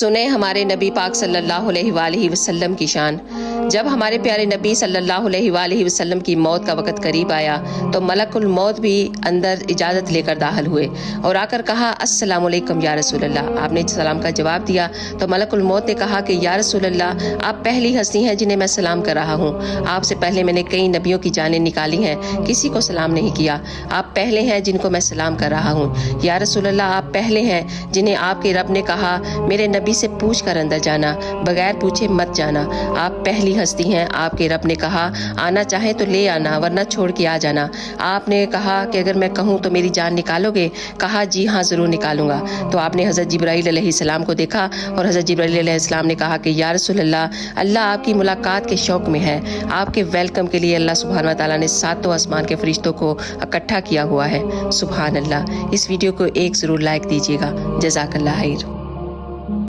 سنیں ہمارے نبی پاک صلی اللہ علیہ وآلہ وسلم کی شان۔ جب ہمارے پیارے نبی صلی اللہ علیہ وآلہ وسلم کی موت کا وقت قریب آیا تو ملک الموت بھی اندر اجازت لے کر داخل ہوئے اور آ کر کہا السلام علیکم یا رسول اللہ۔ آپ نے سلام کا جواب دیا تو ملک الموت نے کہا کہ یا رسول اللہ، آپ پہلی ہستی ہیں جنہیں میں سلام کر رہا ہوں۔ آپ سے پہلے میں نے کئی نبیوں کی جانیں نکالی ہیں، کسی کو سلام نہیں کیا، آپ پہلے ہیں جن کو میں سلام کر رہا ہوں۔ یا رسول اللہ، آپ پہلے ہیں جنہیں آپ کے رب نے کہا میرے نبی سے پوچھ کر اندر جانا، بغیر پوچھے مت جانا۔ آپ پہلی ہستی ہیں، آپ کے رب نے کہا آنا چاہے تو لے آنا ورنہ چھوڑ کے آ جانا۔ آپ نے کہا کہ اگر میں کہوں تو میری جان نکالو گے؟ کہا جی ہاں ضرور نکالوں گا۔ تو آپ نے حضرت جبرائیل علیہ السلام کو دیکھا اور حضرت جبرائیل علیہ السلام نے کہا کہ یا رسول اللہ آپ کی ملاقات کے شوق میں ہے۔ آپ کے ویلکم کے لیے اللہ سبحانہ و تعالیٰ نے ساتوں آسمان کے فرشتوں کو اکٹھا کیا ہوا ہے۔ سبحان اللہ۔ اس ویڈیو کو ایک ضرور لائک دیجیے گا۔ جزاک اللہ خیر۔